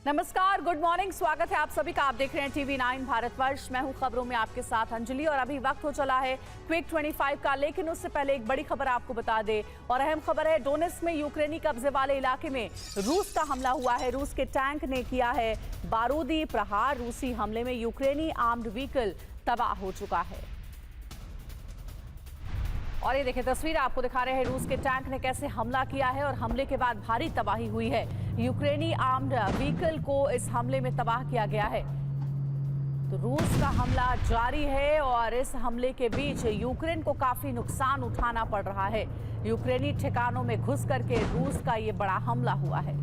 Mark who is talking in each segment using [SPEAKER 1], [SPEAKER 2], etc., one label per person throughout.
[SPEAKER 1] नमस्कार, good morning. स्वागत है आप सभी का। आप देख रहे हैं टीवी 9 भारतवर्ष। मैं हूं खबरों में आपके साथ अंजलि और अभी वक्त हो चला है क्विक 25 का। लेकिन उससे पहले एक बड़ी खबर आपको बता दे और अहम खबर है। डोनेट्स्क में यूक्रेनी कब्जे वाले इलाके में रूस का हमला हुआ है। रूस के टैंक ने किया है बारूदी प्रहार। रूसी हमले में यूक्रेनी आर्म्ड व्हीकल तबाह हो चुका है। और ये देखिए तस्वीर आपको दिखा रहे हैं रूस के टैंक ने कैसे हमला किया है और हमले के बाद भारी तबाही हुई है। यूक्रेनी आर्म्ड व्हीकल को इस हमले में तबाह किया गया है। तो रूस का हमला जारी है और इस हमले के बीच यूक्रेन को काफी नुकसान उठाना पड़ रहा है। यूक्रेनी ठिकानों में घुस करके रूस का ये बड़ा हमला हुआ है।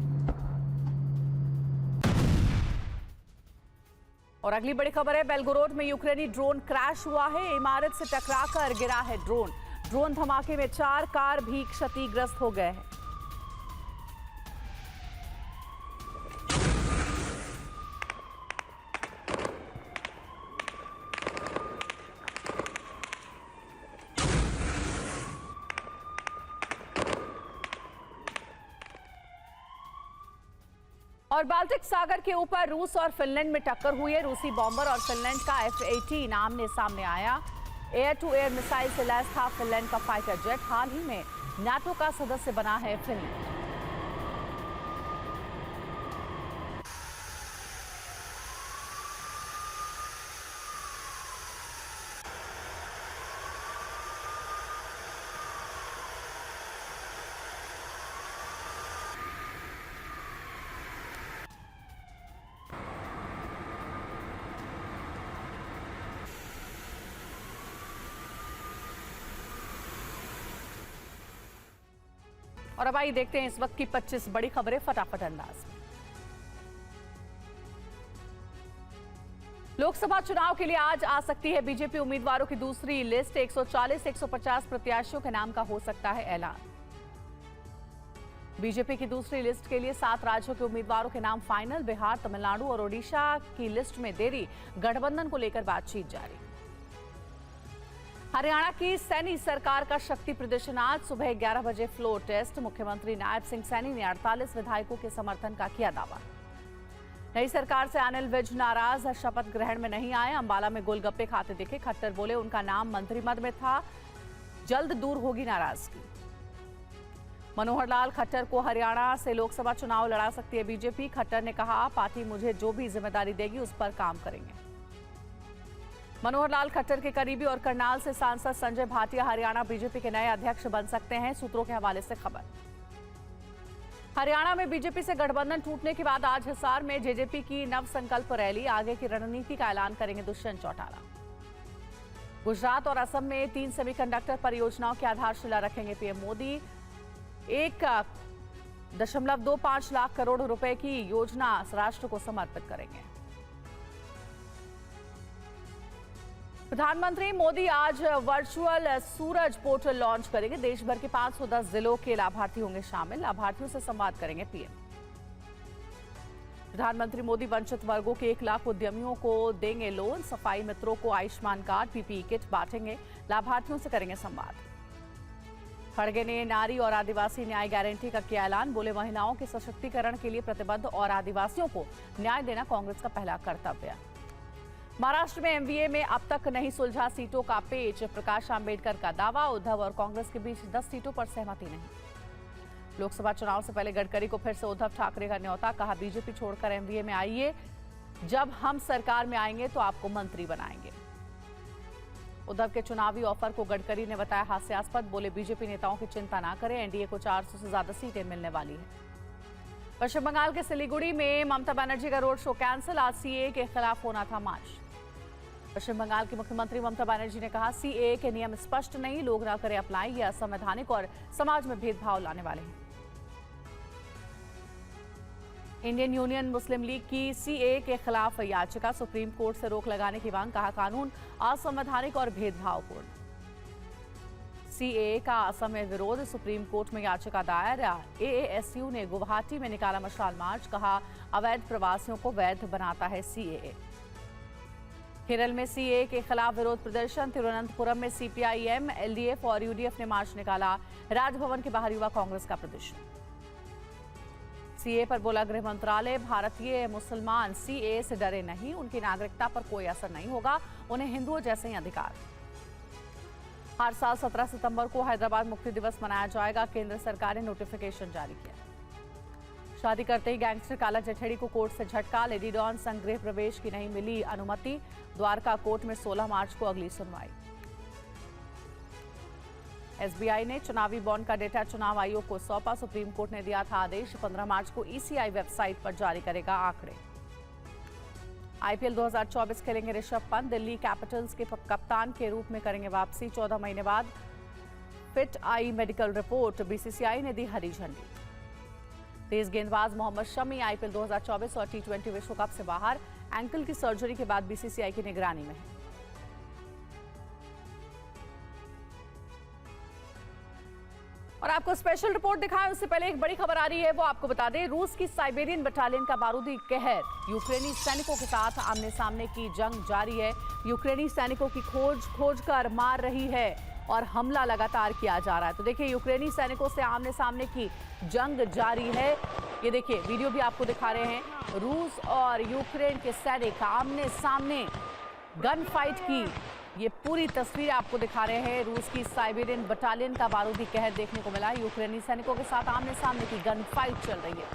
[SPEAKER 1] और अगली बड़ी खबर है, बेलगोरोड में यूक्रेनी ड्रोन क्रैश हुआ है। इमारत से टकराकर गिरा है ड्रोन धमाके में 4 कार भी क्षतिग्रस्त हो गए हैं। और बाल्टिक सागर के ऊपर रूस और फिनलैंड में टक्कर हुई है। रूसी बॉम्बर और फिनलैंड का F-18 आमने सामने आया। एयर टू एयर मिसाइल से लैस था फिनलैंड का फाइटर जेट। हाल ही में नाटो का सदस्य बना है फिनलैंड। और अब आइए देखते हैं इस वक्त की 25 बड़ी खबरें फटाफट अंदाज में। लोकसभा चुनाव के लिए आज आ सकती है बीजेपी उम्मीदवारों की दूसरी लिस्ट। 140-150 प्रत्याशियों के नाम का हो सकता है ऐलान। बीजेपी की दूसरी लिस्ट के लिए 7 राज्यों के उम्मीदवारों के नाम फाइनल। बिहार, तमिलनाडु और ओडिशा की लिस्ट में देरी। गठबंधन को लेकर बातचीत जारी। हरियाणा की सैनी सरकार का शक्ति प्रदर्शन आज सुबह 11 बजे फ्लोर टेस्ट। मुख्यमंत्री नायब सिंह सैनी ने 48 विधायकों के समर्थन का किया दावा। नई सरकार से अनिल विज नाराज, शपथ ग्रहण में नहीं आए। अंबाला में गोलगप्पे खाते दिखे। खट्टर बोले उनका नाम मंत्रिमंडल में था, जल्द दूर होगी नाराजगी। मनोहर लाल खट्टर को हरियाणा से लोकसभा चुनाव लड़ा सकती है बीजेपी। खट्टर ने कहा पार्टी मुझे जो भी जिम्मेदारी देगी उस पर काम करेंगे। मनोहर लाल खट्टर के करीबी और करनाल से सांसद संजय भाटिया हरियाणा बीजेपी के नए अध्यक्ष बन सकते हैं, सूत्रों के हवाले से खबर। हरियाणा में बीजेपी से गठबंधन टूटने के बाद आज हिसार में जेजेपी की नव संकल्प रैली। आगे की रणनीति का ऐलान करेंगे दुष्यंत चौटाला। गुजरात और असम में 3 सेमीकंडक्टर परियोजनाओं की आधारशिला रखेंगे पीएम मोदी। 1.25 लाख करोड़ रुपए की योजना राष्ट्र को समर्पित करेंगे। प्रधानमंत्री मोदी आज वर्चुअल सूरज पोर्टल लॉन्च करेंगे। देश भर के 510 जिलों के लाभार्थी होंगे शामिल। लाभार्थियों से संवाद करेंगे पीएम। प्रधानमंत्री मोदी वंचित वर्गों के 1 लाख उद्यमियों को देंगे लोन। सफाई मित्रों को आयुष्मान कार्ड, पीपीई किट बांटेंगे। लाभार्थियों से करेंगे संवाद। खड़गे ने नारी और आदिवासी न्याय गारंटी का किया ऐलान। बोले महिलाओं के सशक्तिकरण के लिए प्रतिबद्ध और आदिवासियों को न्याय देना कांग्रेस का पहला कर्तव्य। महाराष्ट्र में एमवीए में अब तक नहीं सुलझा सीटों का पेच। प्रकाश आंबेडकर का दावा। उद्धव और कांग्रेस के बीच 10 सीटों पर सहमति नहीं। लोकसभा चुनाव से पहले गडकरी को फिर से उद्धव ठाकरे का न्योता। कहा बीजेपी छोड़कर एमवीए में आइए, जब हम सरकार में आएंगे तो आपको मंत्री बनाएंगे। उद्धव के चुनावी ऑफर को गडकरी ने बताया हास्यास्पद। बोले बीजेपी नेताओं की चिंता ना करें, एनडीए को 400 से ज्यादा सीटें मिलने वाली है। पश्चिम बंगाल के सिलीगुड़ी में ममता बनर्जी का रोड शो कैंसिल। आज सीएए के खिलाफ होना था मार्च। पश्चिम बंगाल की मुख्यमंत्री ममता बनर्जी ने कहा सीएए के नियम स्पष्ट नहीं, लोग ना करें अप्लाई, ये असंवैधानिक और समाज में भेदभाव लाने वाले हैं। इंडियन यूनियन मुस्लिम लीग की सीएए के खिलाफ याचिका। सुप्रीम कोर्ट से रोक लगाने की मांग। कहा कानून असंवैधानिक और भेदभावपूर्ण। सीएए का असम में विरोध। सुप्रीम कोर्ट में याचिका दायर। एएसयू ने गुवाहाटी में निकाला मशाल मार्च। कहा अवैध प्रवासियों को वैध बनाता है सीएए। केरल में सीएए के खिलाफ विरोध प्रदर्शन। तिरुवनंतपुरम में सीपीआईएम, एलडीएफ और यूडीएफ ने मार्च निकाला। राजभवन के बाहर युवा कांग्रेस का प्रदर्शन। सीए पर बोला गृह मंत्रालय, भारतीय मुसलमान सीए से डरे नहीं, उनकी नागरिकता पर कोई असर नहीं होगा, उन्हें हिंदुओं जैसे ही अधिकार। हर साल 17 सितंबर को हैदराबाद मुक्ति दिवस मनाया जाएगा, केंद्र सरकार ने नोटिफिकेशन जारी किया। शादी करते ही गैंगस्टर काला जठेड़ी को कोर्ट से झटका, लेडी डॉन संघ गृह प्रवेश की नहीं मिली अनुमति, द्वारका कोर्ट में 16 मार्च को अगली सुनवाई। एसबीआई ने चुनावी बॉन्ड का डेटा चुनाव आयोग को सौंपा, सुप्रीम कोर्ट ने दिया था आदेश, 15 मार्च को ईसीआई वेबसाइट पर जारी करेगा आंकड़े। आईपीएल 2024 खेलेंगे ऋषभ पंत, दिल्ली कैपिटल्स के कप्तान के रूप में करेंगे वापसी, 14 महीने बाद फिट आई मेडिकल रिपोर्ट, बीसीसीआई ने दी हरी झंडी। तेज गेंदबाज मोहम्मद शमी आईपीएल 2024 और टी20 विश्व कप से बाहर, एंकल की सर्जरी के बाद बीसीसीआई की निगरानी में है। और आपको स्पेशल रिपोर्ट दिखाएं उससे पहले एक बड़ी खबर आ रही है, वो आपको बता दें। रूस की साइबेरियन बटालियन का बारूदी कहर, यूक्रेनी सैनिकों के साथ आमने सामने की जंग जारी है। यूक्रेनी सैनिकों की खोज कर मार रही है और हमला लगातार किया जा रहा है। तो देखिए, यूक्रेनी सैनिकों से आमने सामने की जंग जारी है। ये देखिए, वीडियो भी आपको दिखा रहे हैं। रूस और यूक्रेन के सैनिक आमने सामने गन फाइट की ये पूरी तस्वीर आपको दिखा रहे हैं। रूस की साइबेरियन बटालियन का बारूदी कहर देखने को मिला। यूक्रेनी सैनिकों के साथ आमने सामने की गन फाइट चल रही है।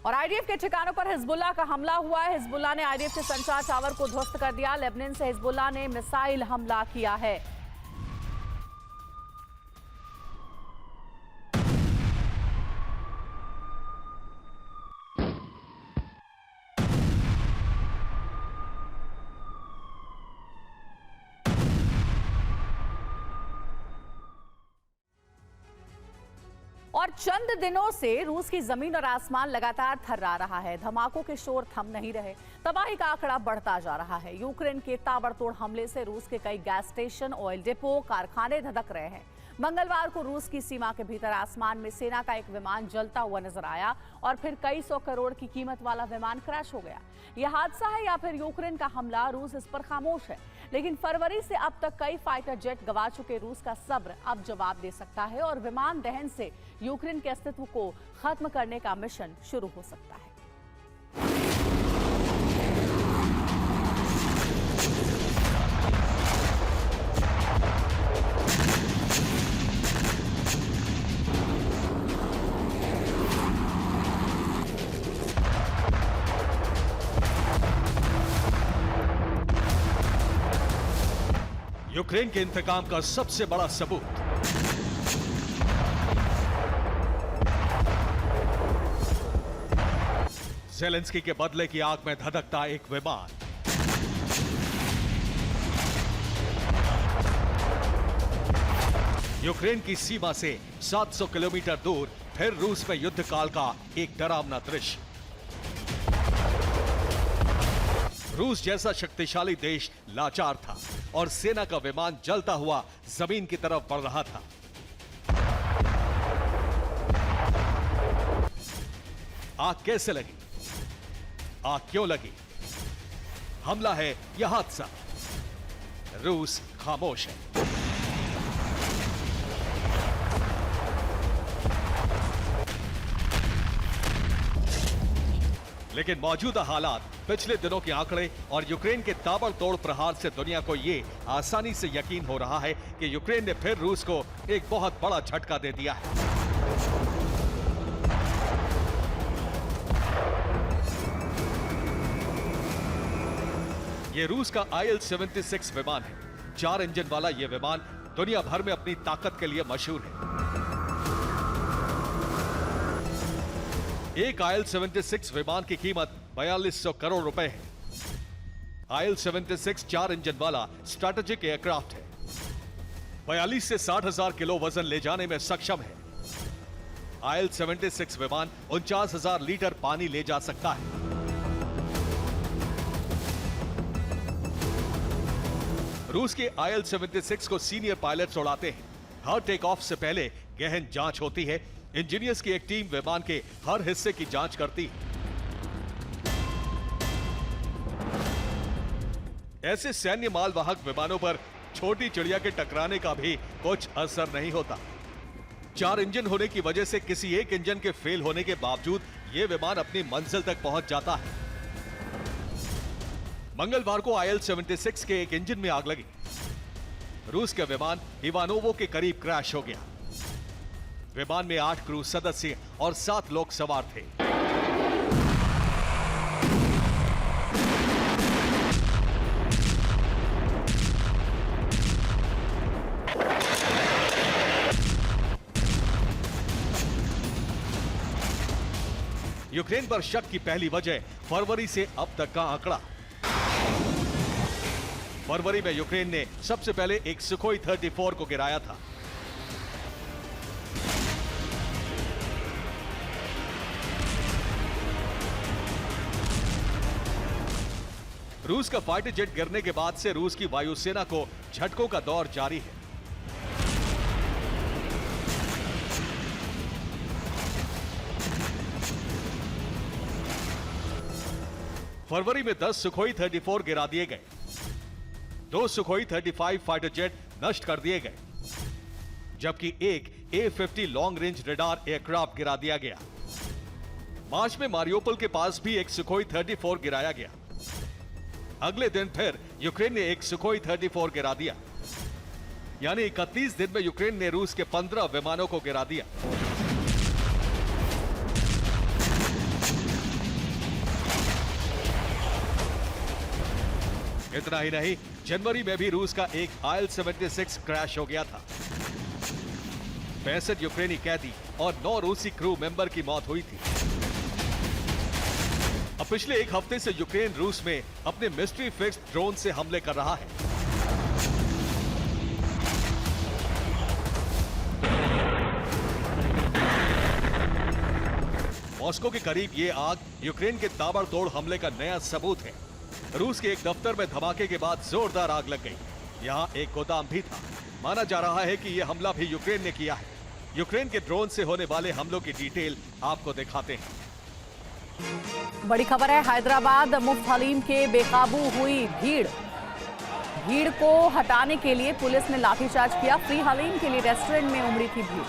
[SPEAKER 1] और आईडीएफ के ठिकानों पर हिजबुल्लाह का हमला हुआ है। हिजबुल्लाह ने आईडीएफ के संचार टावर को ध्वस्त कर दिया। लेबनान से हिजबुल्लाह ने मिसाइल हमला किया है। और चंद दिनों से रूस की जमीन और आसमान लगातार थर्रा रहा है। धमाकों के शोर थम नहीं रहे, तबाही का आंकड़ा बढ़ता जा रहा है। यूक्रेन के ताबड़तोड़ हमले से रूस के कई गैस स्टेशन, ऑयल डिपो, कारखाने धधक रहे हैं। मंगलवार को रूस की सीमा के भीतर आसमान में सेना का एक विमान जलता हुआ नजर आया और फिर कई 100 करोड़ की कीमत वाला विमान क्रैश हो गया। यह हादसा है या फिर यूक्रेन का हमला, रूस इस पर खामोश है। लेकिन फरवरी से अब तक कई फाइटर जेट गवा चुके रूस का सब्र अब जवाब दे सकता है और विमान दहन से यूक्रेन के अस्तित्व को खत्म करने का मिशन शुरू हो सकता है।
[SPEAKER 2] यूक्रेन के इंतकाम का सबसे बड़ा सबूत, ज़ेलेंस्की के बदले की आग में धधकता एक विमान। यूक्रेन की सीमा से 700 किलोमीटर दूर फिर रूस में युद्ध काल का एक डरावना दृश्य। रूस जैसा शक्तिशाली देश लाचार था और सेना का विमान जलता हुआ जमीन की तरफ बढ़ रहा था। आग कैसे लगी? आग क्यों लगी? हमला है या हादसा? रूस खामोश है। लेकिन मौजूदा हालात, पिछले दिनों के आंकड़े और यूक्रेन के ताबड़तोड़ प्रहार से दुनिया को यह आसानी से यकीन हो रहा है कि यूक्रेन ने फिर रूस को एक बहुत बड़ा झटका दे दिया है। यह रूस का IL-76 विमान है। 4 इंजन वाला यह विमान दुनिया भर में अपनी ताकत के लिए मशहूर है। एक IL-76 विमान की कीमत 4200 करोड़ रुपए है। IL-76 4 इंजन वाला स्ट्रैटेजिक एयरक्राफ्ट है। 42 से 60,000 किलो वजन ले जाने में सक्षम है। IL-76 विमान 49,000 लीटर पानी ले जा सकता है। रूस के IL-76 को सीनियर पायलट्स उड़ाते हैं। हर टेक ऑफ से पहले गहन जांच होती है। इंजीनियर्स की एक टीम विमान के हर हिस्से की जांच करती है। ऐसे सैन्य मालवाहक विमानों पर छोटी चिड़िया के टकराने का भी कुछ असर नहीं होता। 4 इंजन होने की वजह से किसी एक इंजन के फेल होने के बावजूद यह विमान अपनी मंजिल तक पहुंच जाता है। मंगलवार को IL-76 के एक इंजन में आग लगी। रूस के विमान इवानोवो के करीब क्रैश हो गया। विमान में 8 क्रू सदस्य और 7 लोग सवार थे। यूक्रेन पर शक की पहली वजह फरवरी से अब तक का आंकड़ा। फरवरी में यूक्रेन ने सबसे पहले एक सुखोई 34 को गिराया था। रूस का फाइटर जेट गिरने के बाद से रूस की वायुसेना को झटकों का दौर जारी है। फरवरी में 10 सुखोई 34 गिरा दिए गए। 2 सुखोई 35 फाइटर जेट नष्ट कर दिए गए, जबकि एक A-50 long range radar aircraft गिरा दिया गया। मार्च में मारियोपोल के पास भी एक सुखोई 34 गिराया गया। अगले दिन फिर यूक्रेन ने एक सुखोई 34 गिरा दिया। यानी 31 दिन में यूक्रेन ने रूस के 15 विमानों को गिरा दिया। इतना ही नहीं, जनवरी में भी रूस का एक IL-76 क्रैश हो गया था। 65 यूक्रेनी कैदी और 9 रूसी क्रू मेंबर की मौत हुई थी। अब पिछले एक हफ्ते से यूक्रेन रूस में अपने मिस्ट्री फिक्स्ड ड्रोन से हमले कर रहा है। मॉस्को के करीब ये आग यूक्रेन के ताबड़तोड़ हमले का नया सबूत है। रूस के एक दफ्तर में धमाके के बाद जोरदार आग लग गई। यहां एक गोदाम भी था। माना जा रहा है कि यह हमला भी यूक्रेन ने किया है। यूक्रेन के ड्रोन से होने वाले हमलों की डिटेल आपको दिखाते हैं।
[SPEAKER 1] बड़ी खबर है, हैदराबाद मुफ्त हलीम के बेकाबू हुई भीड़ को हटाने के लिए पुलिस ने लाठीचार्ज किया। फ्री हलीम के लिए रेस्टोरेंट में उमड़ी थी भीड़।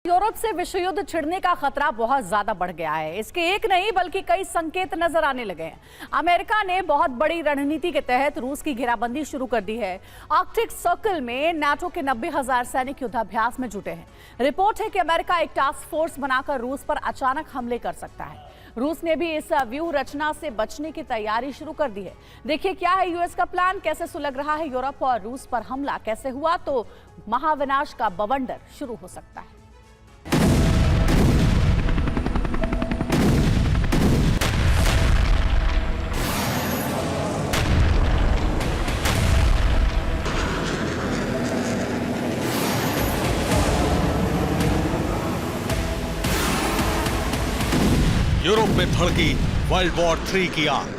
[SPEAKER 1] यूरोप से विश्व युद्ध छिड़ने का खतरा बहुत ज्यादा बढ़ गया है। इसके एक नहीं बल्कि कई संकेत नजर आने लगे हैं। अमेरिका ने बहुत बड़ी रणनीति के तहत रूस की घेराबंदी शुरू कर दी है। आर्कटिक सर्कल में नाटो के 90,000 सैनिक युद्धाभ्यास में जुटे हैं। रिपोर्ट है कि अमेरिका एक टास्क फोर्स बनाकर रूस पर अचानक हमले कर सकता है। रूस ने भी इस व्यूह रचना से बचने की तैयारी शुरू कर दी है। देखिए क्या है यूएस का प्लान, कैसे सुलग रहा है यूरोप और रूस पर हमला, कैसे हुआ तो महाविनाश का बवंडर शुरू हो सकता है।
[SPEAKER 2] यूरोप में भड़की वर्ल्ड वॉर 3 की आग।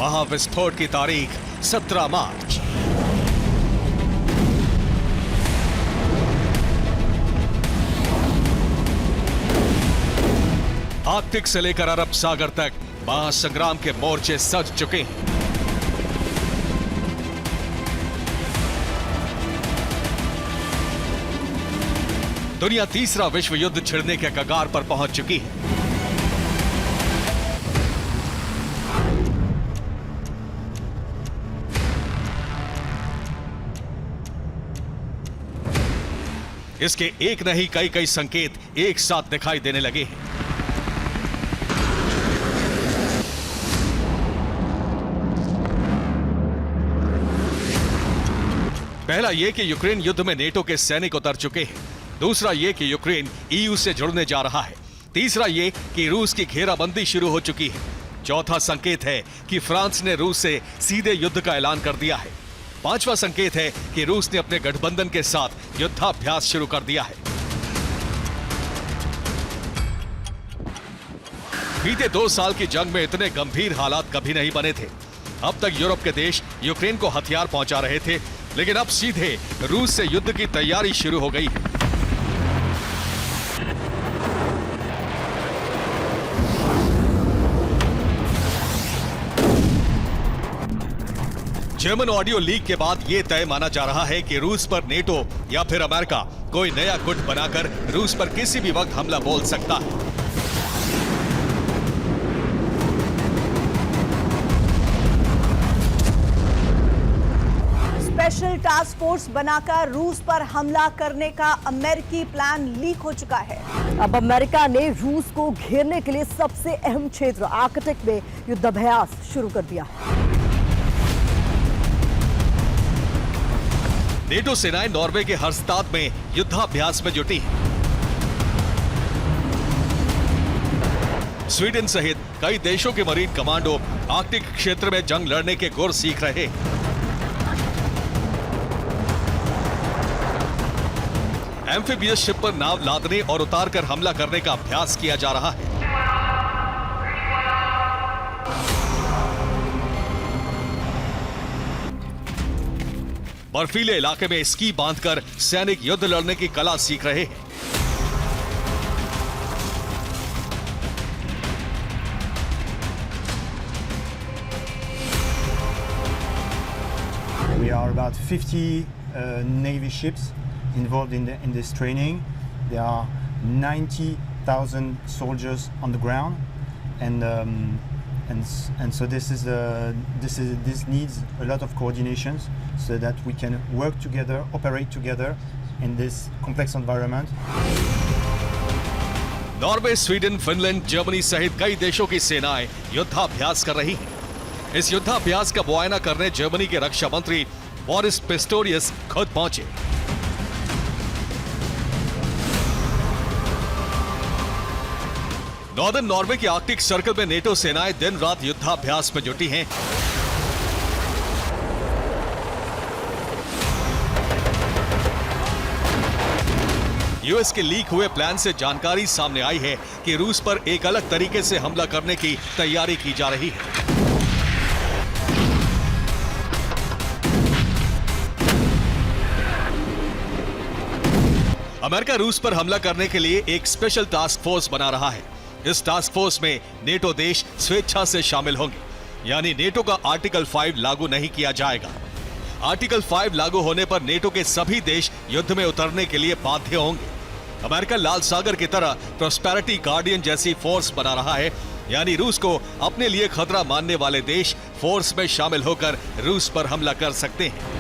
[SPEAKER 2] महाविस्फोट की तारीख 17 मार्च। आर्कटिक से लेकर अरब सागर तक महासंग्राम के मोर्चे सज चुके हैं। दुनिया तीसरा विश्व युद्ध छिड़ने के कगार पर पहुंच चुकी है। इसके एक नहीं कई संकेत एक साथ दिखाई देने लगे हैं। पहला यह कि यूक्रेन युद्ध में नेटो के सैनिक उतर चुके हैं। दूसरा ये कि यूक्रेन ईयू से जुड़ने जा रहा है। तीसरा ये कि रूस की घेराबंदी शुरू हो चुकी है। चौथा संकेत है कि फ्रांस ने रूस से सीधे युद्ध का ऐलान कर दिया है। पांचवा संकेत है कि रूस ने अपने गठबंधन के साथ युद्धाभ्यास शुरू कर दिया है। बीते 2 साल की जंग में इतने गंभीर हालात कभी नहीं बने थे। अब तक यूरोप के देश यूक्रेन को हथियार पहुंचा रहे थे, लेकिन अब सीधे रूस से युद्ध की तैयारी शुरू हो गई है। जर्मन ऑडियो लीक के बाद यह तय माना जा रहा है कि रूस पर नेटो या फिर अमेरिका कोई नया गुट बनाकर रूस पर किसी भी वक्त हमला बोल सकता है।
[SPEAKER 3] स्पेशल टास्क फोर्स बनाकर रूस पर हमला करने का अमेरिकी प्लान लीक हो चुका है। अब अमेरिका ने रूस को घेरने के लिए सबसे अहम क्षेत्र आर्कटिक में युद्धाभ्यास शुरू कर दिया है।
[SPEAKER 2] नेटो सेनाएं नॉर्वे के हर्स्टाद में युद्धाभ्यास में जुटी हैं। स्वीडन सहित कई देशों के मरीन कमांडो आर्कटिक क्षेत्र में जंग लड़ने के गुर सीख रहे हैं। एम्फीबियस शिप पर नाव लादने और उतारकर हमला करने का अभ्यास किया जा रहा है। बर्फीले इलाके में स्की बांधकर सैनिक युद्ध लड़ने की कला सीख रहे हैं।
[SPEAKER 4] We are about 50 Navy ships involved in this training. There are 90,000 soldiers on the ground, and so this needs a lot of coordination so that we can work together, operate together in this complex environment.
[SPEAKER 2] Norway, Sweden, Finland, Germany सहित कई देशों की सेनाएं युद्धाभ्यास कर रही हैं। इस युद्धाभ्यास का मुआयना करने जर्मनी के रक्षा मंत्री बोरिस पिस्टोरियस खुद पहुंचे। नॉर्दर्न नॉर्वे के आर्कटिक सर्कल में नेटो सेनाएं दिन रात युद्धाभ्यास में जुटी हैं। यूएस के लीक हुए प्लान से जानकारी सामने आई है कि रूस पर एक अलग तरीके से हमला करने की तैयारी की जा रही है। अमेरिका रूस पर हमला करने के लिए एक स्पेशल टास्क फोर्स बना रहा है। इस टास्क फोर्स में नेटो देश स्वेच्छा से शामिल होंगे, यानी नेटो का आर्टिकल 5 लागू नहीं किया जाएगा। आर्टिकल 5 लागू होने पर नेटो के सभी देश युद्ध में उतरने के लिए बाध्य होंगे। अमेरिका लाल सागर की तरह प्रॉस्पेरिटी गार्डियन जैसी फोर्स बना रहा है, यानी रूस को अपने लिए खतरा मानने वाले देश फोर्स में शामिल होकर रूस पर हमला कर सकते हैं।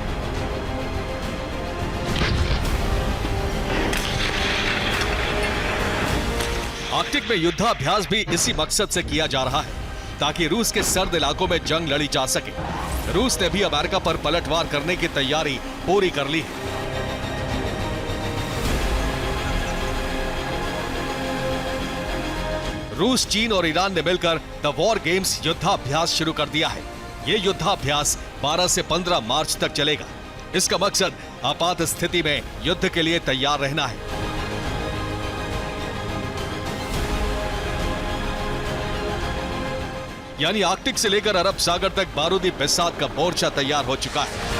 [SPEAKER 2] आर्कटिक में युद्धाभ्यास भी इसी मकसद से किया जा रहा है, ताकि रूस के सर्द इलाकों में जंग लड़ी जा सके। रूस ने भी अमेरिका पर पलटवार करने की तैयारी पूरी कर ली है। रूस, चीन और ईरान ने मिलकर द वॉर गेम्स युद्धाभ्यास शुरू कर दिया है। ये युद्धाभ्यास 12 से 15 मार्च तक चलेगा। इसका मकसद आपात स्थिति में युद्ध के लिए तैयार रहना है। यानी आर्कटिक से लेकर अरब सागर तक बारूदी बिसात का मोर्चा तैयार हो चुका है।